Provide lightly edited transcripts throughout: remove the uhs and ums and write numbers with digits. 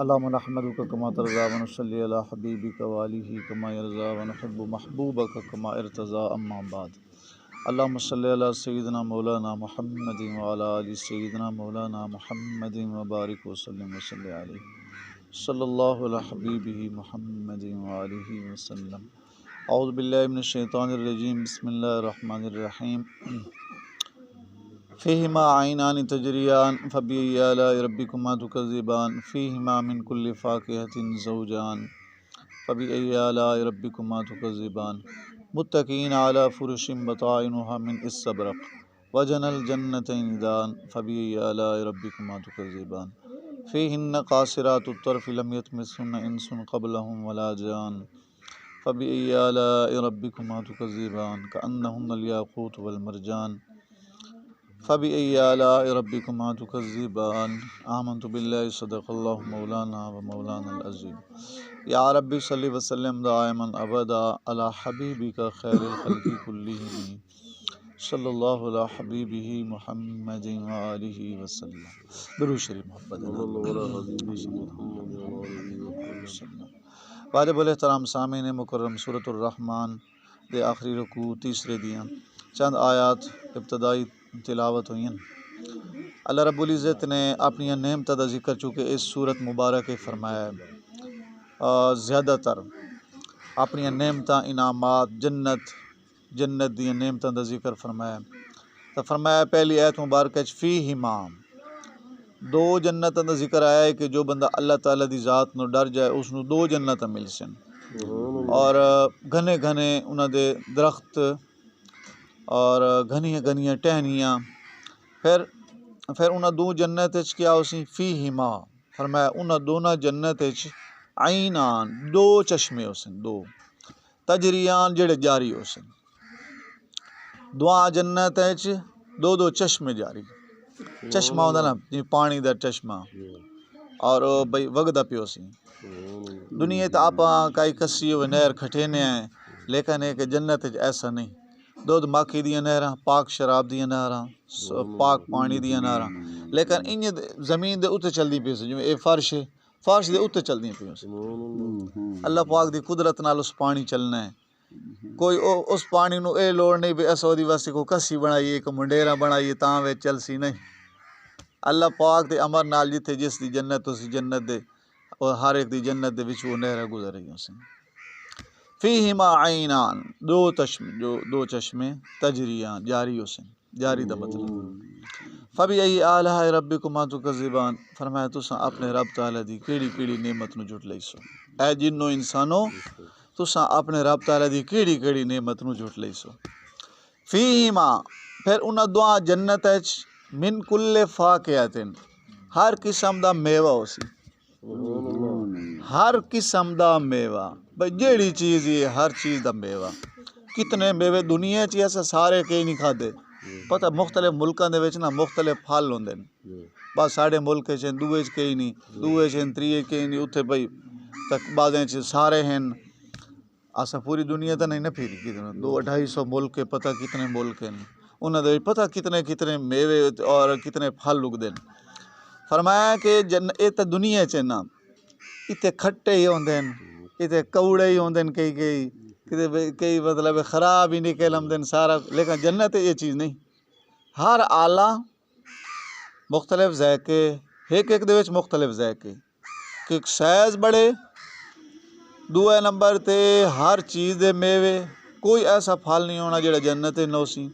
اللهم نحمدك كما ترضى ونصلي على حبيبك وآله كما يرضى ونحب محبوبك كما ارتضى أما بعد. اللهم صل على سيدنا مولانا محمد وعلى آل سيدنا مولانا محمد وبارك وسلم عليه صلی اللہ علی حبیبہ محمد وآلہ وسلم. اعوذ باللہ من الشیطان الرجیم. بسم اللہ الرحمن الرحیم. فیہما عینان تجریان فبأی آلاء ربکما تکذبان فیہما من کل فاکہۃ زوجان فبأی آلاء ربکما تکذبان متکئین علی فرش بطائنها من استبرق وجنى الجنتین دان فبأی آلاء ربکما تکذبان فیہن قاصرات الطرف لم یطمثہن انس قبلہم ولا جان فبأی آلاء ربکما تکذبان کأنہن الیاقوت والمرجان فبأی آلاء ربکما تکذبان. آمنت باللہ صدق اللہ مولانا و مولانا العظیم. یا رب صلی وسلم دائما ابدا علی حبیبک خیر الخلق کلہم صلی اللہ علی حبیبہ محمد وآلہ وسلم. درود شریف محبت واجب الاحترام سامعین مکرم. سورۃ الرحمن دے آخری رکوع تیسرے دیاں چند آیات ابتدائی تلاوت ہوئی. اللہ رب العزت نے اپنی نعمتوں کا ذکر چونکہ اس صورت مبارک فرمایا ہے. زیادہ تر اپنی نعمتاں انعامات جنت دی نعمتوں کا ذکر فرمایا. تو فرمایا پہلی آیت مبارکہ فیہما دو جنتوں کا ذکر آیا ہے کہ جو بندہ اللہ تعالیٰ دی ذات نو ڈر جائے اس نو دو جنتاں مل سن اور گھنے گھنے انہاں دے درخت اور گھنیاں ٹہنیاں. پھر انہاں دو جنت کیا ہوسی فیہما فرمایا انہاں دونوں جنت عینان دو چشمے ہوسن دو تجریان جڑے جاری ہوسن. دعا جنت دو چشمے جاری. چشمہ ہوندا نا پانی دا چشمہ اور بھئی وگدا پیو سی. دنیا تے آپاں کئی کسی ہوئے نہر کھٹینے ہیں لیکن ہے کہ جنت ایسا نہیں. دودھ ماکھی دیاں نہراں پاک شراب دیاں نہراں پاک پانی دیاں نہراں لیکن انج زمین دے اتنے چلدی پئی سی جویں اے فرش دے اتنے چلدی پئی سی. اللہ پاک دی قدرت نال اس پانی چلنا ہے. کوئی اس پانی نو اے لوڑ نہیں بھی اسا دی واسطے کو کسی بنائیے کو منڈیرا بنائیے تاں وچ چلسی نہیں. اللہ پاک دے امر نال جتھے جس دی جنت اسی جنت دے اور ہر ایک دی جنت دے وچ وہ نہراں گزر رہی سی. فیہما عینان دو چشمے تجریان جاری ہوسن. جاری دا مطلب فبأی آلاء ربکما تکذبان فرمایا تساں اپنے رب تعالیٰ دی کیڑی نعمت نو جھٹ لئیسو. اے جنو انسانو تساں اپنے رب تعالیٰ دی کیڑی نعمت نو جھٹ لئیسو. فیہما پھر انہاں دعا جنت من کل فاکہۃ ہر قسم دا میوہ ہوسی. ہر قسم دا میوہ بھئی جیڑی چیز یہ ہر چیز دا میوہ. کتنے میوے دنیا چ ایسا سارے کئی نہیں کھادے. پتہ مختلف ملکاں دے وچ نا مختلف پھل ہوندے نے. بس ساڈے ملک چ دوے چ کئی نہیں دوے چ تریے کئی نہیں اتھے بھئی تک بعضیں چ سارے ہیں. اسا پوری دنیا تے نہیں نہ پھری کتنے 200-250 ملک کے پتہ کتنے ملک ہیں انہاں دے پتہ کتنے میوے اور کتنے پھل اگدے ہیں. فرمایا کہ اے تے دنیا چ نا اتنے کھٹے ہی ہوندے ہیں اتنے کوڑے ہی ہوندے ہیں کئی مطلب خراب ہی نکل آمدے ہیں سارا. لیکن جنت یہ چیز نہیں. ہر آلہ مختلف ذائقے ایک دے وچ مختلف ذائقے کہ سائز بڑے. دوے نمبر تے ہر چیز دے میوے کوئی ایسا پھل نہیں ہونا جڑا جنت نو سی.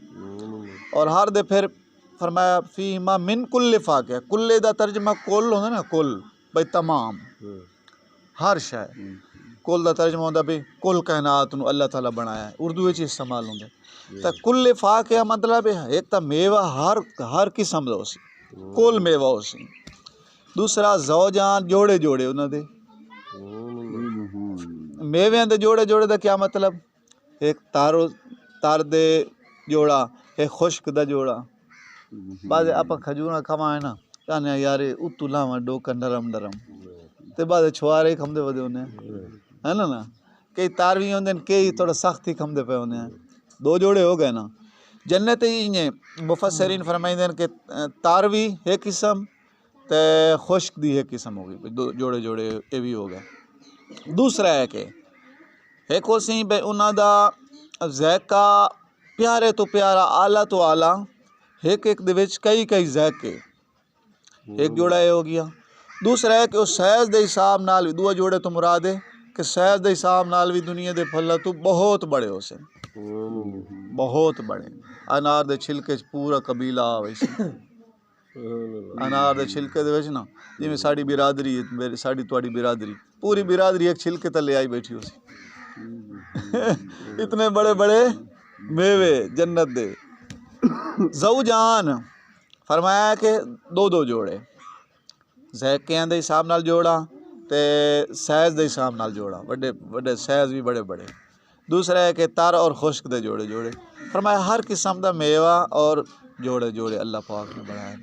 اور ہر دے پھر فرمایا فیہما من کل فاکہۃ. کل دا ترجمہ کل ہوندا نا کل بھئی تمام ہر شے. کل دا ترجمہ ہوندا بھئی کل کائنات نو اللہ تعالیٰ بنایا ہے. اردو وچ استعمال ہوندا تے کل فاکہہ مطلب ہے ایک تا میوہ ہر قسم دا ہوسی کل میوہ ہوسی. دوسرا زوجان جوڑے انہاں دے میویاں دے جوڑے دا کیا مطلب ایک تار دے جوڑا ایک خشک دا جوڑا. بعض آپ کھجوراں کھوائیں نا کہنے یار اتو لاواں ڈوکا نرم تے بعد چھوارے کھمدے ودے ہونے ہے نا. کئی تاروی ہوندے کئی تھوڑا سختی کھمدے پے ہونے. دو جوڑے ہو گئے نا. جنت ہی مفسرین فرمائندے ہیں کہ تاروی ایک قسم تے خشک دی ایک قسم ہو گئی جوڑے جوڑے یہ بھی ہو گیا. دوسرا ہے کہ ایک ہو سی بھائی انہاں دا ذائقہ پیارے تو پیارا آلہ تو آلہ ایک دے وچ کئی ذائقے ایک جوڑا یہ ہو گیا. دوسرا ہے کہ وہ سائز دے حساب نال بھی دو جوڑے تو مراد ہے کہ سائز دے حساب نال بھی دنیا دے پھل تو بہت بڑے ہو سن بہت بڑے. انار دے چھلکے چ پورا قبیلہ آوے سی انار دے چھلکے دے وچ نا جویں ساڈی برادری ہے ساڈی تواڈی برادری پوری برادری ایک چھلکے تلے آئی بیٹھی ہو سی اتنے بڑے بڑے میوے جنت دے. زوجان فرمایا کہ دو جوڑے ذائقیاں دے حساب نال جوڑا تے سائز دے حساب نال جوڑا بڑے سائز بھی بڑے. دوسرا ہے کہ تر اور خشک دے جوڑے فرمایا ہر قسم دا میوہ اور جوڑے اللہ پاک نے بنائے.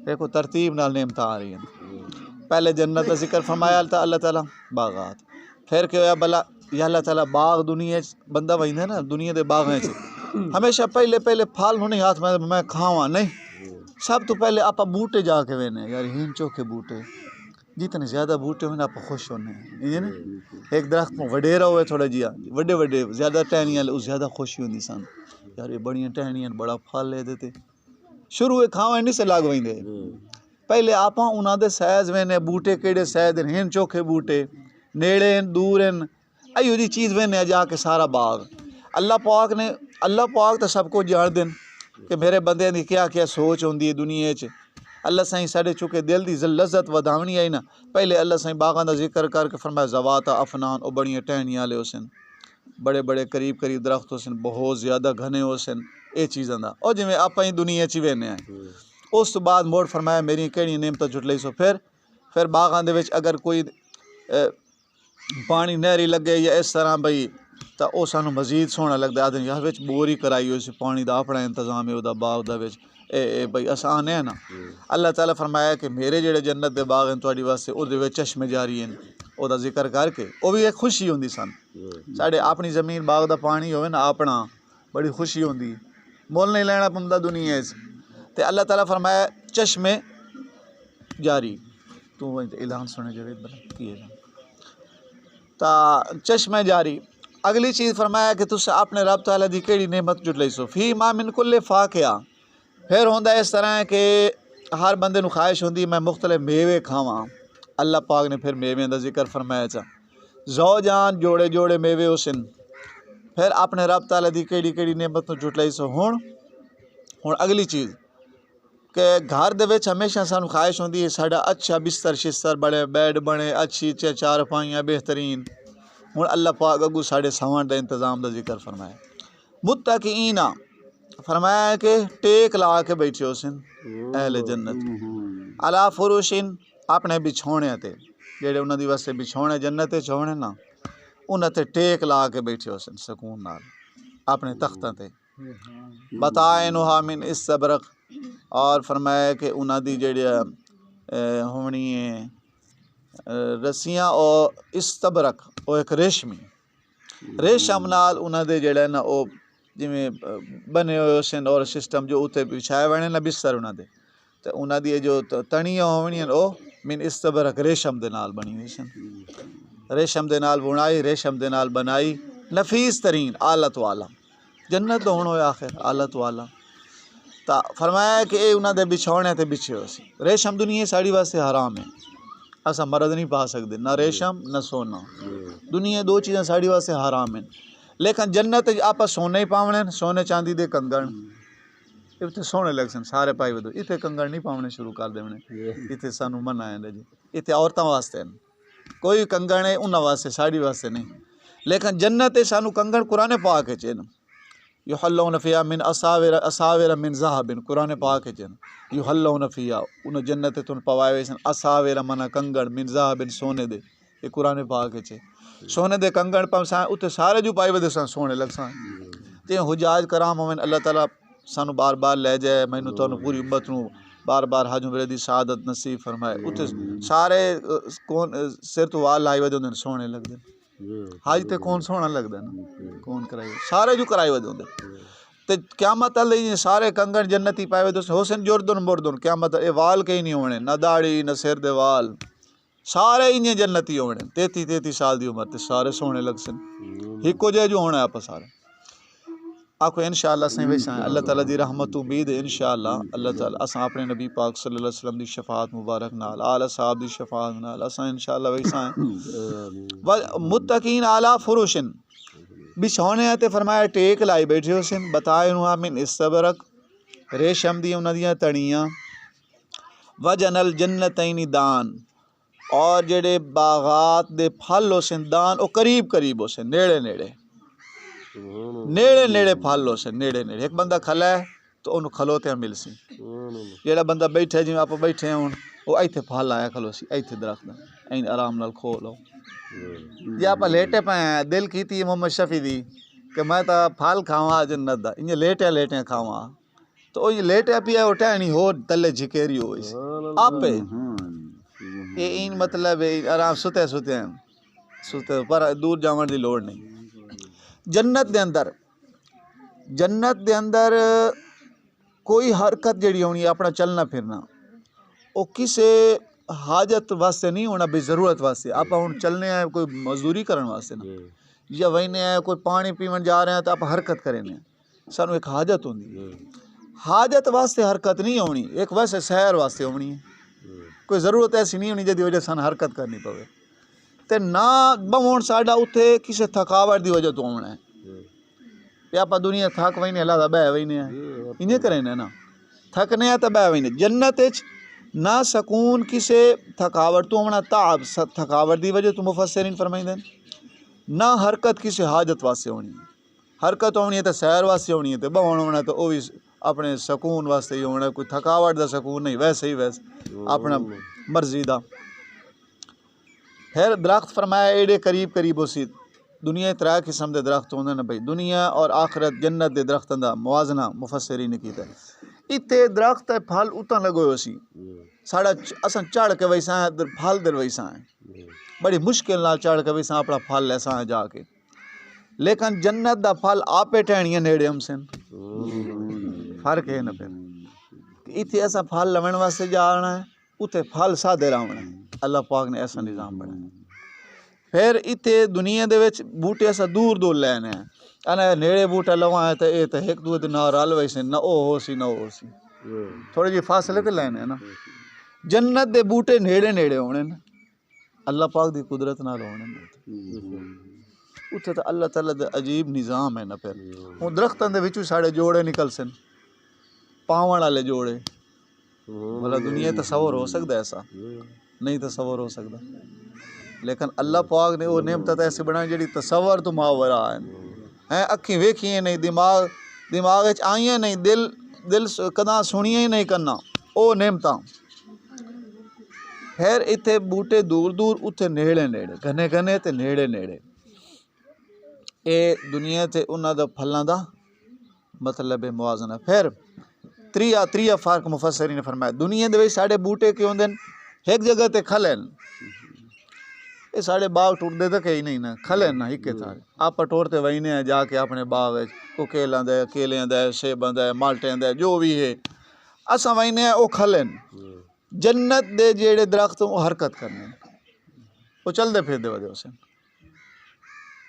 دیکھو ترتیب نال نعمت آ رہی ہیں. پہلے جنت کا ذکر فرمایا اللہ تعالیٰ باغات پھر کہ ہویا بلا یا اللہ تعالیٰ باغ دنیا بندہ وہی نا دنیا دے باغ ہمیشہ پہلے پھل ہونے ہاتھ میں کھاواں نہیں سب تو پہلے آپ بوٹے جا کے وینے یار ہین چوکے بوٹے جتنے زیادہ بوٹے ہونے آپ خوش ہونے ہیں. ایک درخت میں وڈیرا ہوئے تھوڑا جیا وڈے زیادہ ٹہنیاں اس زیادہ خوشی ہوندی سن یار یہ بڑیاں ٹہنیاں بڑا پھل لے دیتے شروع کھاواں نہیں سے لاگ ویندے پہلے آپ انہاں دے سائز وینے بوٹے کیڑے سائز ہین چوکھے بوٹے نیڑے دور ایو جی چیز وینے جا کے سارا باغ. اللہ پاک تو سب کو جان دین کہ میرے بندے دی کیا سوچ ہوندی ہے دنیا چ. اللہ سائیں ساڈے چکے دل دی لذت وداونی آئی نا پہلے اللہ سائیں باغاں دا ذکر کر کے فرمایا زواتا افنان او بڑیاں ٹہنیاں والے ہو سن بڑے قریب درخت ہو سن بہت زیادہ گھنے ہو سن اے چیزاں دا او جویں آپاں دنیا چ وینے ہیں. اس تو بعد موڑ فرمایا میری کہڑی نعمت جھٹلئی سو پھر باغاں دے وچ اگر کوئی پانی نہری لگے یا اس طرح بھئی تا او سانو مزید سونا لگدا آدمی یار وچ بوری کرائی ہوئی سی پانی دا اپنا انتظام ہے او دا باغ دا وچ اے بھئی آسان ہے نا. اللہ تعالیٰ فرمایا کہ میرے جڑے جنت دے باغ ہیں تواڈی واسطے او دے وچ چشمے جاری ہیں او دا ذکر کر کے او بھی ایک خوشی ہوندی سن. ساڈے اپنی زمین باغ دا پانی ہوئے نا اپنا بڑی خوشی ہوندی مول نہیں لینا پوندا دنیا اس تے اللہ تعالیٰ فرمایا چشمے جاری تو اعلان سنے جوید بلا کی اعلان تا چشمے جاری. اگلی چیز فرمایا کہ تُس اپنے رب تعالیٰ دی کیڑی نعمت جٹ لئی سو فی ما من کل فاقیہ. پھر ہوندا اس طرح ہے کہ ہر بندے نو خواہش ہوندی میں مختلف میوے کھاواں. اللہ پاک نے پھر میوے دا ذکر فرمایا چا زوجان جوڑے میوے ہو سن. پھر اپنے رب تعالیٰ دی کیڑی نعمت نو جٹ لئی سو. ہن اگلی چیز کہ گھر دے وچ ہمیشہ سانو خواہش ہوندی ہے ساڈا اچھا بستر شستر بڑے بیڈ بنے اچھی چارپائیاں بہترین. ہن اللہ پاک اگو ساڈے سامان دا انتظام دا ذکر فرمایا. متقین فرمایا ہے کہ ٹیک لا کے بیٹھے ہو سن اہل جنت علی فروشن اپنے بچھونے تے جڑے انہاں دی واسطے بچھونے جنت تے چھونے نا انہاں تے ٹیک لا کے بیٹھے ہو سن سکون نال اپنے تختاں تے. بتائنھا من استبرق اور فرمایا کہ انہاں دی جڑی ہونی ہے رسیاں اور استبرق او ایک ریشم نال انہاں دے جڑے نا او جویں بنے ہوئے سن اور سسٹم جو اتنے بچھائے ہوئے نا بستر انہاں دے تے انہاں دی جو تنیاں ہونیاں او من استبرق ریشم دے نال بنی ہوئی سن. ریشم دے نال بنائی ریشم دے نال بنائی نفیس ترین اعلیٰ تو اعلیٰ جنت تو ہن ہوئے آخر اعلیٰ تو اعلیٰ. تا فرمایا کہ اے انہاں دے بچھونے تے بچھے ہو سی. ریشم دنیا ساڑی واسطے حرام ہے اساں مرد نہیں پا سکتے نہ ریشم نہ سونا دنیا دو چیزاں ساڑی واسطے حرام ہیں. لیکن جنت آپ سونے ہی پاونے سونے چاندی دے کنگن اتنے سونے لگ سن سارے پائی ودو اتنے کنگن نہیں پاونے شروع کر دیونے اتنے سانو منع ہے جی اتنے عورتوں واسطے ہیں کوئی کنگن ہے انہاں واسطے ساڑی واسطے نہیں. لیکن جنت سانو کنگن قرآن پاک ہے چین یحلون فیہا من اساور من ذہب قرآن پاک ہے چین یحلون فیہا انہوں جنت تن پوائے ہوئے سن اساور منا کنگن من ذہب سونے دے یہ قرآن پاک ہے سونے دے کنگن پم سائیں اتنے سارے جو پائی ودے سن سونے لگ سائیں تے حجاج کرام ہوئن اللہ تعالیٰ سانو بار بار لے جائے میں تو پوری امت نو بار بار حج عمرے دی سعادت نصیب فرمائے اتنے سارے کون سر تو وال لائی ودے ہوندے سونے لگ دے حج تے کون سونا لگدا نا کون کرائی سارے جو کرائی ودے ہوندے تے قیامت اللہ سارے کنگن جنتی پائے ہوئے تو حسن جردن مردن قیامت اے وال کہیں نہیں ہونے نہ داڑھی نہ سر دے وال سارے انہیں جنتی ہونے 33 سال دی عمر تے سارے سونے لگ سن ہکو جے جو ہونا ہے آپ سارے آکھو انشاءاللہ سائیں ویسا ہیں اللہ تعالیٰ دی رحمت امید ہے انشاءاللہ اللہ تعالیٰ اساں اپنے نبی پاک صلی اللہ علیہ وسلم دی شفاعت مبارک نال آل صاحب دی شفاعت نال اساں انشاءاللہ ویسا ہیں متقین اعلیٰ فروشن بچھونے تے فرمایا ٹیک لائی بیٹھے ہو سن بتائے انہوں من استبرک ریشم دی انہوں دیاں تڑیاں وجن الجنتین دان اور جڑے باغات دے پھل ہو سن دان او قریب قریب ہو سن نیڑے نیڑے نیڑے نیڑے پھل ہو سن نیڑے نیڑے ایک بندہ کھلا ہے تو انہوں کھلوتے ہیں مل سی جڑا بندہ بیٹھے جی آپ بیٹھے ہیں وہ ایتھے پھل آیا کھلو سی ایتھے درخت این آرام نال کھو لو جی آپ لیٹے پہ ہیں دل کی تھی محمد شفیع دی کہ میں تا پھل کھاواں جنت دا انہیں لیٹے کھاواں تو وہ لیٹے پیا اٹھا نہیں ہو تلے جھکیری ہوئی سی آپ یہ این مطلب آرام ستے ہیں ستے پر دور جاون دی لوڑ نہیں جنت دے اندر کوئی حرکت جڑی ہونی اپنا چلنا پھرنا وہ کسے حاجت واسطے نہیں ہونا بے ضرورت واسطے آپ ہوں چلنے ہیں کوئی مزدوری کرنے واسطے نا یا وہینے ہیں کوئی پانی پیون جا رہے ہیں تو آپ حرکت کریں سانو ایک حاجت ہوندی حاجت واسطے حرکت نہیں ہونی ایک ویسے سیر واسطے ہونی ہے کوئی ضرورت ایسی نہیں ہونی جدی وجہ سان حرکت کرنی پوے تے نہ بہون ساڈا اتھے کسے تھکاوٹ دی وجہ تو ہونا ہے یا آپ دنیا تھک وہینے اللہ دا بہ وہینے ہیں انہیں کریں نا تھکنے ہیں تو بہ وہینے جنت نہ سکون کسے تھکاوٹ تو ہونا تعب تھکاوٹ دی وجہ تو مفسرین فرمائیں دیں نہ حرکت کسے حاجت واسطے ہونی حرکت ہونی ہے تو سیر واسطے ہونی ہے تو بہون ہونا تو وہ بھی اپنے سکون واسطے ہی ہونا کوئی تھکاوٹ دا سکون نہیں ویسے اپنا مرضی دا خیر درخت فرمایا ایڈے قریب ہو سی دنیا ترا قسم دے درخت ہوندے نا بھائی دنیا اور آخرت جنت دے درختاں دا موازنہ مفسرین نے کیتا ہے اتنے درخت پھل اتنا لگے ہو سی ساڑا اساں چڑھ کے ویسا ہیں پھل در ویسا ہیں بڑی مشکل نال چڑھ کے ویسا اپنا پھل ایسا ہے جا کے لیکن جنت دا پھل آپے ٹہنیاں نیڑے ہم سن فرق ہے نا پھر اتنے ایسا پھل لون واسطے جانا ہے اتنے پھل سادے راونا ہے اللہ پاک نے ایسا نظام بنایا پھر اتنے دنیا دے وچ بوٹے ایسا دور لینے ہیں انا نیڑے بوٹا لواں ہے تو یہ تو ایک دوسرے نہ رل ویسے نہ او ہو سی تھوڑے جی فاصلے تے لینے ہیں نا جنت دے بوٹے نیڑے ہونے نا اللہ پاک دی قدرت نال ہونے اتنے تو اللہ تعالیٰ دا عجیب نظام ہے نا پھر ہوں درختوں دے وچوں ساڑے جوڑے نکل سن پاون والے جوڑے بھلا دنیا تصور ہو سکتا ہے ایسا نہیں تصور ہو سکتا لیکن اللہ پاک نے وہ نعمت ایسے بنائی جڑی تصور تو ماورا ہیں اکھیں ویکھیے نہیں دماغ آئیے نہیں دل کداں سنیے ہی نہیں کرنا او نعمتاں پھر اتنے بوٹے دور اتنے نیڑے گھنے تے نیڑے اے دنیا تے انہاں دا پھلاں دا مطلب موازنہ پھر تریا فرق مفسرین نے فرمایا دنیا دے وچ ساڈے بوٹے کی ہوندے ایک جگہ تے کھلن یہ ساڑے باغ ٹوٹتے تو کہیں نہیں نا کھلن نا ہکے سارے آپ ٹورتے وہینے ہیں جا کے اپنے باغ کو کیلاں دے کیلیاں دے سیباں دے مالٹیاں دے جو بھی ہے اساں وہینے ہیں وہ کھلن جنت دے جیڑے درخت وہ حرکت کرنے وہ چل دے پھر دے وجہ سے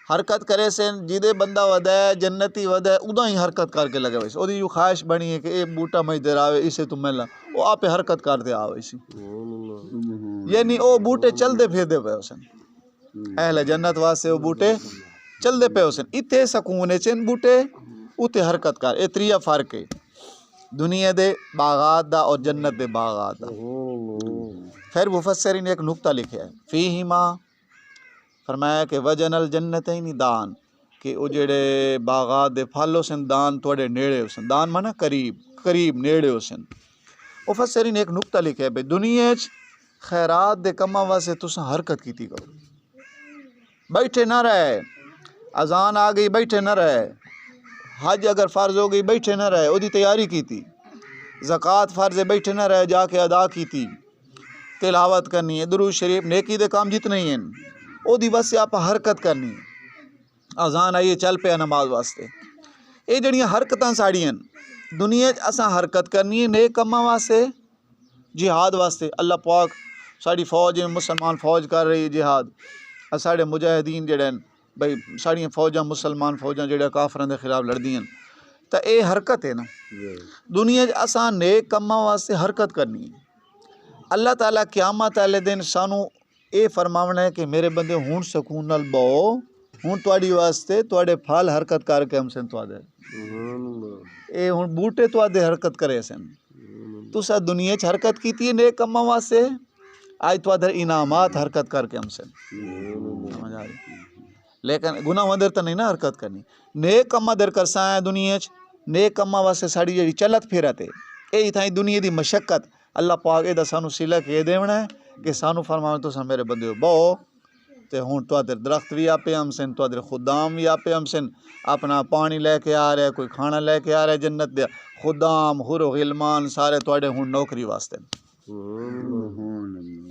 حرکت کرے سے جدے بندہ ودہ ہے جنتی ودہ ہے ادھا ہی حرکت کر کے لگے ویسے وہ خواہش بنی ہے کہ اے بوٹا مجھ دیر آوے اسے تو ملا وہ آپ حرکت کر دے آوے سی یعنی وہ بوٹے چل دے پھر دے پہ حسن اہل جنت واسطے وہ بوٹے چل دے پہ حسن اتھے سکون ہے چین بوٹے اتھے حرکت کر اے تریا فرق ہے دنیا دے باغات دا اور جنت دے باغات دا پھر مفسرین نے ایک نقطہ لکھا ہے فیہما فرمایا کہ وجن الجنتین دان کہ وہ جڑے باغات دے پھل سن دان توڑے نیڑے ہو سن دان مانا قریب نیڑے ہو سن مفسرین نے ایک نقطہ لکھا ہے بھئی دنیا خیرات دے کماں واسطے تساں حرکت کیتی کرو بیٹھے نہ رہے اذان آ گئی بیٹھے نہ رہے حج اگر فرض ہو گئی بیٹھے نہ رہے وہ تیاری کیتی زکوٰۃ فرض ہے بیٹھے نہ رہے جا کے ادا کیتی تلاوت کرنی ہے درود شریف نیکی دے کام جتنے ہی ہیں وہ بس سے آپ حرکت کرنی اذان آئیے چل پیا نماز واسطے یہ جڑیاں حرکتاں ساڑیاں دنیا اساں حرکت کرنی ہے نیک کماں واسطے جہاد واسطے. اللہ پاک ساری فوج مسلمان فوج کر رہی ہے جہاد ساڑے مجاہدین جڑے بھائی ساڑیاں فوجاں مسلمان فوجاں جڑے کافراں دے خلاف لڑدیاں تو اے حرکت ہے نا دنیا اساں نیک کماں واسطے حرکت کرنی ہے. اللہ تعالیٰ قیامت والے دن سانو اے فرماونا ہے کہ میرے بندے ہون سکون نال بہو ہوں تواڈی واسطے تواڈے پھل حرکت کر کے ہم سن تواڈے اے ہن بوٹے تواڈے حرکت کرے سن تسا دنیا چ حرکت کیتی ہے نیک کماں واسطے آج تواڈے انعامات حرکت کر کے ہم سن سمجھ آ رہی لیکن گناہ اندر تو نہیں نا حرکت کرنی نیک کماں در کرساں ہے دنیا چ نیک کماں واسطے ساڑی جڑی چلت پھرت ہے اے تھائی دنیا دی مشقت اللہ پاک اے دا سانو سلا کے دیونا ہے کہ سانو فرمانا تسا میرے بندے بہو تے ہوں تواڈے درخت بھی آپے ہم سن تواڈے خدام بھی آپے ہم سن اپنا پانی لے کے آ رہے کوئی کھانا لے کے آ رہے جنت دے خدام حور و غلمان سارے تواڈے ہوں نوکری واسطے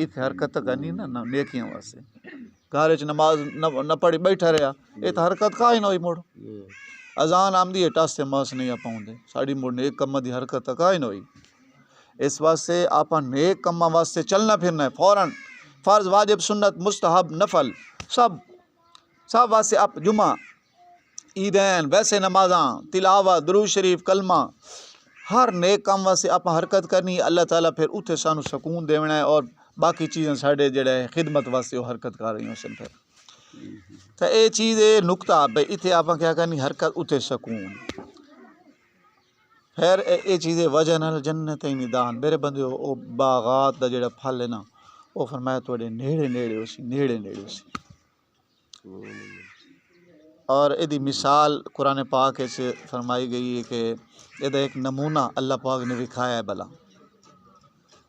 اتنے حرکت کرنی نا نیکیاں واسطے گھر چ نماز نہ پڑھی بیٹھا رہا یہ تو حرکت کھا ہی نہ ہوئی مڑ اذان آمدی ہے ٹس سے ماس نہیں آپ دے ساڑی مڑ نیک کماں دی حرکت کھا ہی نہ ہوئی. اس واسطے آپ نیک کماں واسطے چلنا پھرنا ہے فوراً فرض واجب سنت مستحب نفل سب واسطے آپ جمعہ عیدین ویسے نمازاں تلاوت درود شریف کلمہ ہر نیک کام واسطے آپ حرکت کرنی اللہ تعالیٰ پھر اتنے سانو سکون دینا ہے اور باقی چیزیں ساڑے جڑے خدمت واسطے وہ حرکت کر رہی ہوں سن پھر تو یہ چیز ہے نقطہ بھائی اتنے آپ کیا کرنی حرکت اتنے سکون پھر یہ چیز وجہ نال جنت ندان میرے بندے وہ باغات دا جڑا پھل ہے نا وہ فرمایا تھوڑے نیڑے نیڑے ہو سی نیڑے نیڑے ہو سی. اور یہ مثال قرآن پاک سے فرمائی گئی ہے کہ یہ ایک نمونہ اللہ پاک نے دکھایا ہے بلا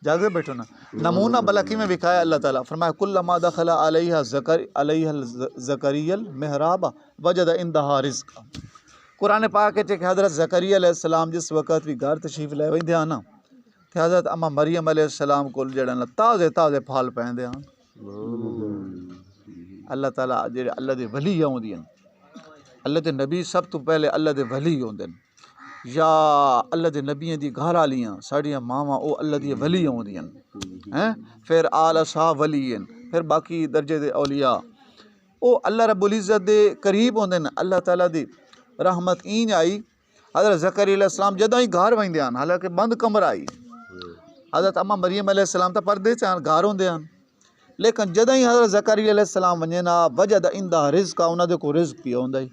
جاگے بیٹھو نا نمونہ بلا کی میں دکھایا اللہ تعالیٰ فرمایا کلما دخل علیہ زکریا المحراب وجد عندها رزقا. قرآن پاک ہے کہ حضرت زکریا علیہ السلام جس وقت بھی گھر تشریف لے ویندے ہیں نا کہ حضرت اما مریم علیہ السلام کو جڑا تازے تازے پھل پیندے ہیں. اللہ تعالیٰ جڑے اللہ دے ولی ہوندے ہیں اللہ دے نبی سب تو پہلے اللہ دے ولی ہوندے ہیں یا اللہ دے نبیوں دی گھر والیاں ساڑیاں ماواں او اللہ دی ولی ہوندیاں ہیں پھر آل صاحب ولی ہیں پھر باقی درجے دے اولیاء او اللہ رب العزت دے قریب ہوندے ہیں. اللہ تعالیٰ دی رحمت این آئی حضرت زکریا علیہ السلام جدوں ہی گھر ویندے ہیں حالانکہ بند کمرہ آئی حضرت اما مریم علیہ السلام تا پردے چ گھر ہوندے ہیں لیکن جدوں ہی حضرت زکریا علیہ السلام ونجے نا وجد عندها رزقا انہاں دے کو رزق پیا ہوندا ہی.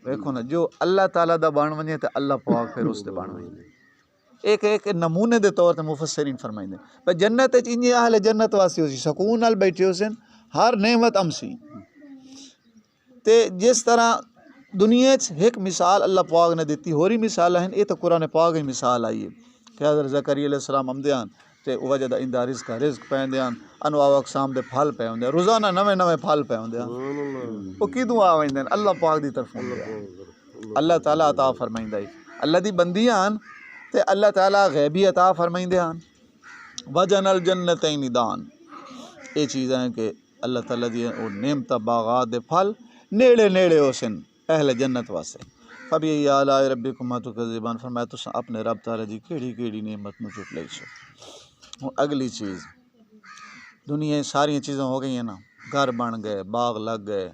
دیکھو نا جو اللہ تعالیٰ دا بن ونجے تے اللہ پاک پھر اس تے بن ونجے ایک نمونے دے طور تے مفسرین فرمائندے پر جنت وچ انجے اہل جنت واسطے ہوسی سکون نال بیٹھے ہوسن ہر نعمت امسی تے جس طرح دنیا چ ایک مثال اللہ پاک نے دیتی ہوری مثال ہیں یہ تو قرآن پاک ہی مثال آئی ہے کہ حضرت زکریا علیہ السلام آمدیاں تے وجد عند رزق رزق پیندیاں انواع و اقسام دے پھل پے ہوندے روزانہ نویں نویں پھل پے ہوندے وہ کدوں آ ویندے اللہ پاک دی طرف اللہ تعالیٰ عطا فرمائندا ہے اللہ دی بندیاں تے اللہ تعالیٰ غیبی عطا فرمائندے ہیں وجن الجنتین دان. یہ چیزیں کہ اللہ تعالیٰ دی او نعمت باغات دے پھل نیڑے نیڑے ہو سن اہل جنت واسطے. فبی آلاء ربکما تکذبان فرمایا تساں اپنے رب تعالیٰ دی کیڑی کیڑی نعمت نو چٹ لئی سو. اگلی چیز دنیا ساری چیزیں ہو گئی ہیں نا گھر بن گئے باغ لگ گئے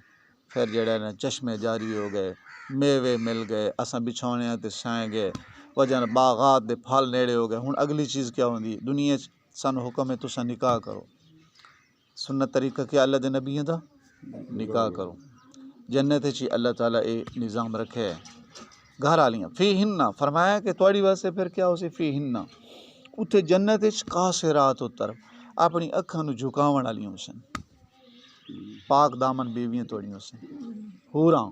پھر جڑے نا چشمے جاری ہو گئے میوے مل گئے اساں بچھونے تے سائیں گئے وجہ باغات دے پھل نیڑے ہو گئے. ہن اگلی چیز کیا ہوندی دنیا سانو حکم ہے تساں نکاح کرو سنت طریقہ کیا اللہ دے نبیوں دا نکاح کرو. جنت چی اللہ تعالیٰ اے نظام رکھے ہے گھر والیاں فی ہن فرمایا کہ تواڈی واسطے پھر کیا ہو سی فی ہن اتھے جنت قاصرات الطرف اپنی اکھاں نو جھکاون والیاں سن پاک دامن بیویاں توڑیاں سن حوراں.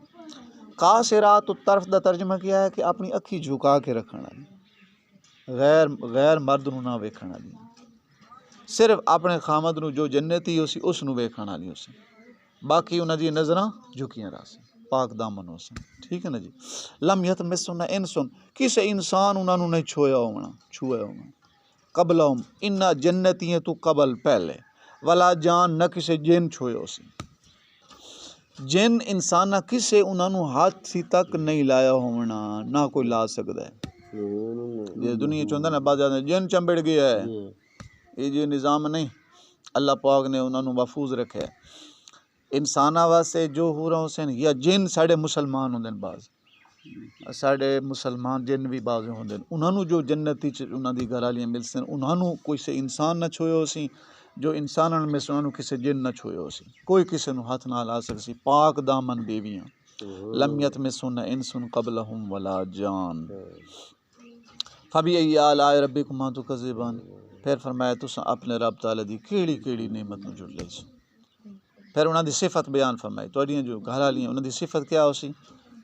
قاصرات الطرف دا ترجمہ کیا ہے کہ اپنی اکھی جھکا کے رکھن والی غیر مرد نو نہ ویکھن والی صرف اپنے خامد نو جو جنتی ہو سی اس نو ویکھن والی ہو سی باقی انہاں دی نظراں جھکیاں رہ سن پاک دامن ہو سن. ٹھیک ہے نا جی. لم یتمسن انسن کسے انسان انہاں نو نہیں چھویا ہونا قبلہم انہاں جنتیاں تو قبل پہلے ولا جان نہ کسے جن چھویا ہو سی. جن انسان کسے انہاں نوں ہاتھ تک نہیں لایا ہونا نہ کوئی لا سکدا ہے یہ دنیا چوندا نا بعض جن چمبڑ گیا ہے یہ جو نظام نہیں اللہ پاک نے انہاں نوں محفوظ رکھا ہے انساناں واسطے جو ہو رہا حسین یا جن ساڈے مسلمان ہوندے بعض ساڈے مسلمان جن بھی بعض ہوندے انہاں نوں جو جنت وچ انہاں دی گھر والیاں ملسن انہاں نوں کوئی سے انسان نہ چھوئے سی جو انساناں میں سے انہاں نوں کسے جن نہ چھوئے سی کوئی کسے نوں ہاتھ نہ لا سکسی پاک دامن بیویاں لم یتمسن انس قبلہم ولا جان فبأي آلاء ربكما تكذبان پھر فرمایا تساں اپنے رب تعالی دی کیڑی کیڑی نعمت نوں جھٹ لئی سی پھر انہاں دی صفت بیان فرمائی تہاڈیاں جو گھر والیاں انہاں دی صفت کیا ہو سی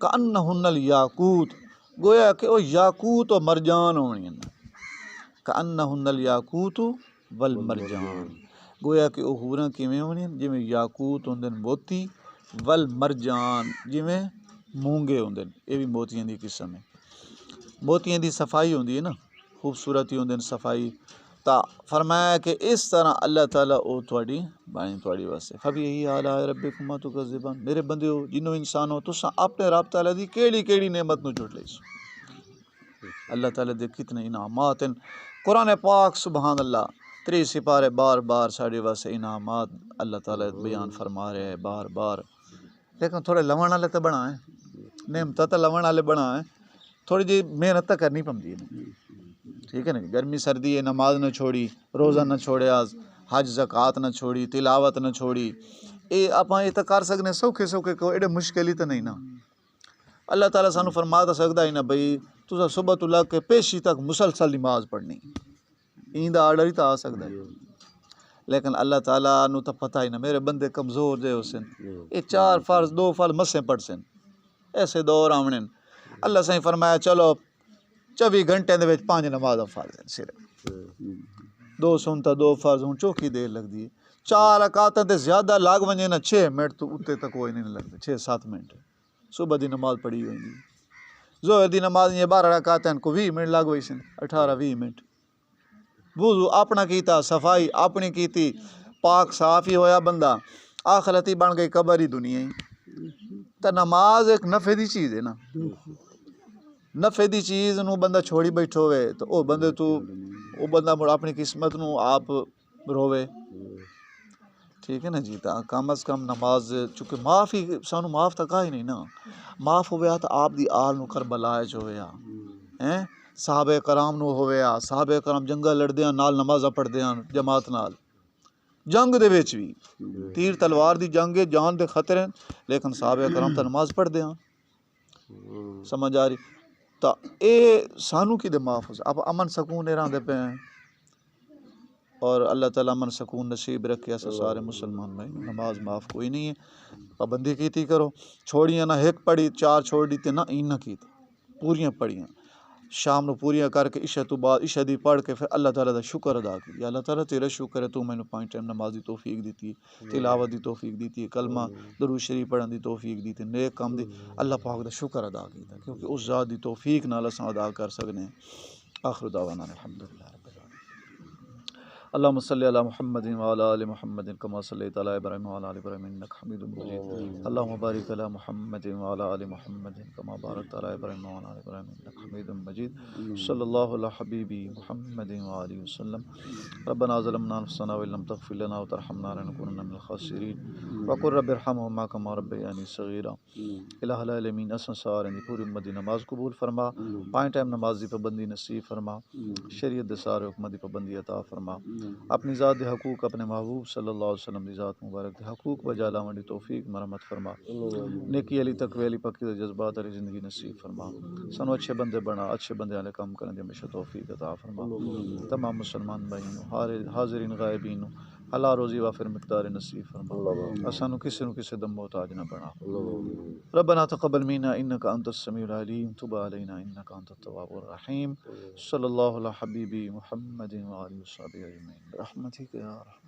کأنہن الیاقوت گویا کہ او یاقوت و مرجان ہونی کأنہن الیاقوت والمرجان گویا کہ او ہوراں کیویں ہونی جویں یاقوت ہوندے موتی والمرجان جویں مونگے ہوندے اے بھی موتیاں دی قسم ہے موتیاں دی صفائی ہوندی ہے نا خوبصورتی ہوندے صفائی تا فرمایا کہ اس طرح اللہ تعالیٰ او تھوڑی بانی تھوڑی واسطے فبأي آلاء ربكما تكذبان میرے بندیو جنوں انسانو تساں اپنے رب تعالیٰ دی کیڑی کیڑی نعمت نوں جھٹ لئی اللہ تعالیٰ دے کتنے انعامات ہیں قرآن پاک سبحان اللہ 3 سپارے بار بار ساڈے واسطے انعامات اللہ تعالیٰ بیان فرما رہے ہیں بار بار لیکن تھوڑے لوݨ والے تو بنا ہے نعمتاں تو لوݨ والے بنا ہے تھوڑی جی محنت تو کرنی پوندی ہے ٹھیک ہے نا گرمی سردی ہے نماز نہ چھوڑی روزہ نہ چھوڑیا حج زکوٰۃ نہ چھوڑی تلاوت نہ چھوڑی اے آپاں یہ تو کر سکنے سوکھے سوکھے کو ایڈے مشکل ہی تو نہیں نا اللہ تعالیٰ سانو فرما تو سکدا ہی نا بھئی تساں صبح تو لگ کے پیشی تک مسلسل نماز پڑھنی ایندا آرڈر ہی تو آ سکدا ہے لیکن اللہ تعالیٰ نو تو پتہ ہی نا میرے بندے کمزور جے حسین یہ 4 فرض 2 فرض مسے پڑھ سن ایسے دور آونے اللہ سائیں فرمایا چلو 24 گھنٹے دے وچ 5 نمازاں فرض ہیں صرف 2 سنتا 2 فرض ہوں چوکھی دیر لگدی ہے 4 رکعتاں تے زیادہ لگ ونجے نا 6 منٹ تو اتے تک کوئی نہیں لگدے 6-7 منٹ صبح دی نماز پڑھی ہوئی ظہر دی نماز یہ 12 رکعتاں کو 20 منٹ لگ ہوئی سن 18-20 منٹ وضو اپنا کیتا صفائی اپنی کیتی پاک صاف ہی ہویا بندہ آخرتی بن گئی قبر ہی دنیا ہی تو نماز ایک نفع دی چیز ہے نا نفع دی چیز نو بندہ چھوڑی بیٹھو ہوئے تو او بندے تو او بندہ مڑ اپنی قسمت نو آپ روے ٹھیک ہے نا جی تا کم از کم نماز چونکہ معاف ہی سانو معاف تک ہی نہیں نا معاف ہویا تو آپ دی آل نو کربلا وچ ہویا ہیں صحابہ کرام نو ہویا صحابہ کرام جنگل لڑدیاں نال نمازاں پڑھدیاں جماعت نال جنگ دے وچ بھی تیر تلوار دی جنگ ہے جان دے خطرے ہیں لیکن صحابہ کرام تو نماز پڑھدے ہاں سمجھ آ رہی تا اے سانو کی دے معاف ہو اب امن سکون رہندے پے ہیں اور اللہ تعالیٰ امن سکون نصیب رکھے ایسا سارے مسلمان بھائی نماز معاف کوئی نہیں ہے پابندی کیتی کرو چھوڑیاں نہ ایک پڑھی 4 چھوڑ دیتے نہ این نہ کیتی پوریاں پڑھیاں شام نو پوریاں کر کے عشاء تو بعد عشاء دی پڑھ کے پھر اللہ تعالیٰ دا شکر ادا کی یا اللہ تعالیٰ تیرا شکر ہے تو میں نے 5 ٹائم نماز دی توفیق دیتی ہے تلاوت دی توفیق دیتی ہے کلمہ درود شریف پڑھن دی توفیق دیتی ہے نیک کام دی اللہ پاک دا شکر ادا کیتا کیونکہ اس ذات دی توفیق نال اساں ادا کر سکنے ہیں آخر دعوانا الحمدللہ رب العالمین اللهم صل على محمد وعلى ال محمد كما صليت على ابراهيم وعلى ال ابراهيم انك حميد مجيد اللهم بارك على محمد وعلى ال محمد كما باركت على ابراهيم وعلى ال ابراهيم انك حميد مجيد صلى الله على حبيبي محمد وآله وسلم ربنا ظلمنا انفسنا وان لم تغفر لنا وترحمنا لنكونن من الخاسرين وقل رب ارحمهما كما ربياني صغيرا الہ العالمین اساں سارے دی پوری امت دی نماز قبول فرما 5 ٹائم نماز دی پابندی نصیب فرما شریعت دے سارے حکم دی پابندی عطا فرما اپنی ذات دے حقوق اپنے محبوب صلی اللہ علیہ وسلم دی ذات مبارک دے حقوق بجا لاون دی توفیق مرحمت فرما نیکی علی تقوی علی پاکی دے جذبات علی زندگی نصیب فرما سانو اچھے بندے بنا اچھے بندے والے کام کرنے دی ہمیشہ توفیق عطا فرما تمام مسلمان بھائیوں حاضرین غائبین حلال روزی وافر مقدار نصیب فرما اسانو کسی نو کسی دم محتاج نہ بنا ربنا تقبل منا انك انت السميع العليم تب علينا انك انت التواب الرحيم صلى الله على حبيبي محمد وآله وصحبه اجمعين برحمتك يا ارحم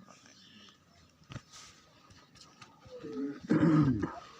الراحمين